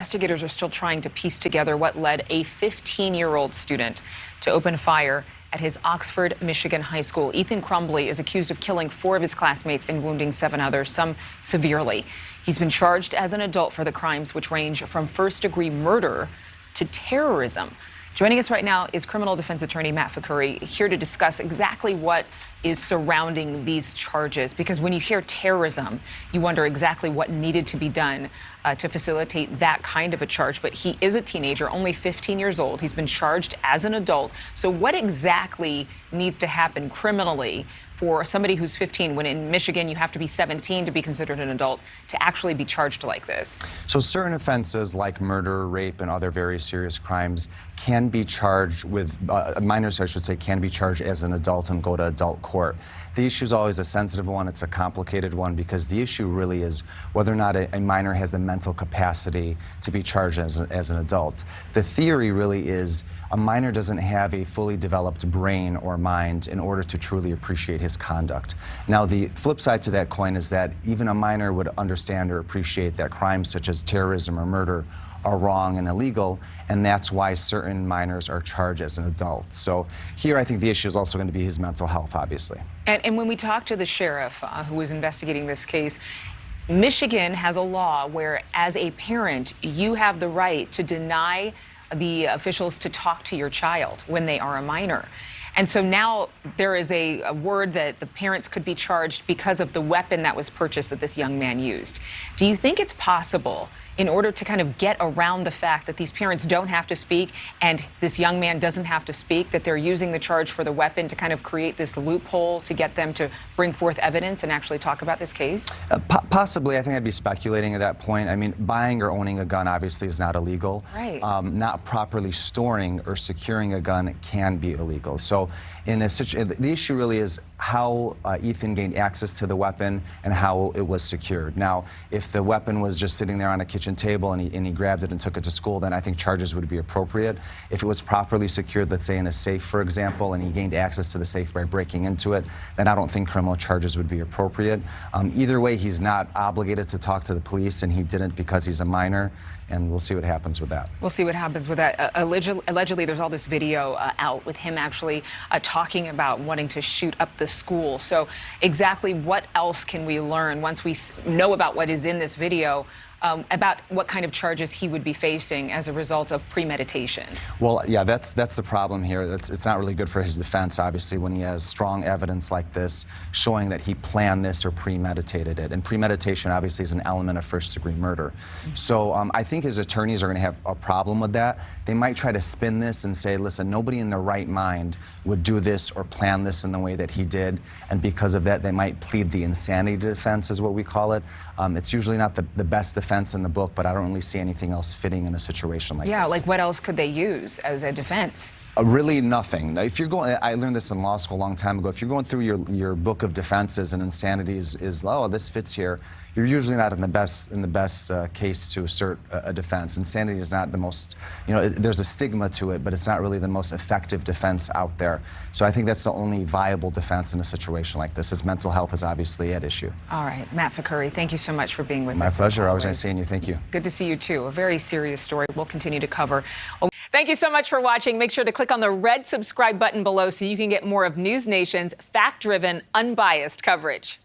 Investigators are still trying to piece together what led a 15-year-old student to open fire at his Oxford, Michigan high school. Ethan Crumbley is accused of killing 4 of his classmates and wounding 7 others, some severely. He's been charged as an adult for the crimes, which range from first-degree murder to terrorism. Joining us right now is criminal defense attorney Matt Fakhoury, here to discuss exactly what is surrounding these charges. Because when you hear terrorism, you wonder exactly what needed to be done to facilitate that kind of a charge. But he is a teenager, only 15 years old. He's been charged as an adult. So what exactly needs to happen criminally for somebody who's 15, when in Michigan you have to be 17 to be considered an adult, to actually be charged like this? So certain offenses like murder, rape, and other very serious crimes can be charged with, minors I should say, can be charged as an adult and go to adult court. The issue is always a sensitive one. It's a complicated one because the issue really is whether or not a minor has the mental capacity to be charged as an adult. The theory really is a minor doesn't have a fully developed brain or mind in order to truly appreciate his conduct. Now, the flip side to that coin is that even a minor would understand or appreciate that crimes such as terrorism or murder are wrong and illegal, and that's why certain minors are charged as an adult. So here I think the issue is also going to be his mental health, obviously. And when we talk to the sheriff who was investigating this case, Michigan has a law where, as a parent, you have the right to deny the officials to talk to your child when they are a minor. And so now there is a word that the parents could be charged because of the weapon that was purchased that this young man used. Do you think it's possible, in order to kind of get around the fact that these parents don't have to speak and this young man doesn't have to speak, that they're using the charge for the weapon to kind of create this loophole to get them to bring forth evidence and actually talk about this case? Possibly. I think I'd be speculating at that point. I mean, buying or owning a gun obviously is not illegal. Right. Not properly storing or securing a gun can be illegal. So in a the issue really is how Ethan gained access to the weapon and how it was secured. Now, if the weapon was just sitting there on a kitchen table and he grabbed it and took it to school, then I think charges would be appropriate. If it was properly secured, let's say in a safe, for example, and he gained access to the safe by breaking into it, then I don't think criminal charges would be appropriate. Either way, he's not obligated to talk to the police, and he didn't because he's a minor, and we'll see what happens with that. We'll see what happens with that. Allegedly, there's all this video out with him actually talking about wanting to shoot up the school. So exactly what else can we learn once we know about what is in this video, about what kind of charges he would be facing as a result of premeditation? Well, yeah, that's the problem here. It's not really good for his defense, obviously, when he has strong evidence like this showing that he planned this or premeditated it. And premeditation, obviously, is an element of first-degree murder. So I think his attorneys are going to have a problem with that. They might try to spin this and say, listen, nobody in their right mind would do this or plan this in the way that he did. And because of that, they might plead the insanity defense, is what we call it. It's usually not the best defense in the book, but I don't really see anything else fitting in a situation like this. Yeah, like what else could they use as a defense? Really nothing. Now, if you're going, I learned this in law school a long time ago. If you're going through your book of defenses and insanity is oh, this fits here, you're usually not in the best case to assert a defense. Insanity is not the most, there's a stigma to it, but it's not really the most effective defense out there. So I think that's the only viable defense in a situation like this. His mental health is obviously at issue. All right, Matt Fakhoury, thank you so much for being with us. My pleasure. Always nice seeing you. Thank you. Good to see you too. A very serious story we'll continue to cover. Thank you so much for watching. Make sure to click on the red subscribe button below so you can get more of NewsNation's fact-driven, unbiased coverage.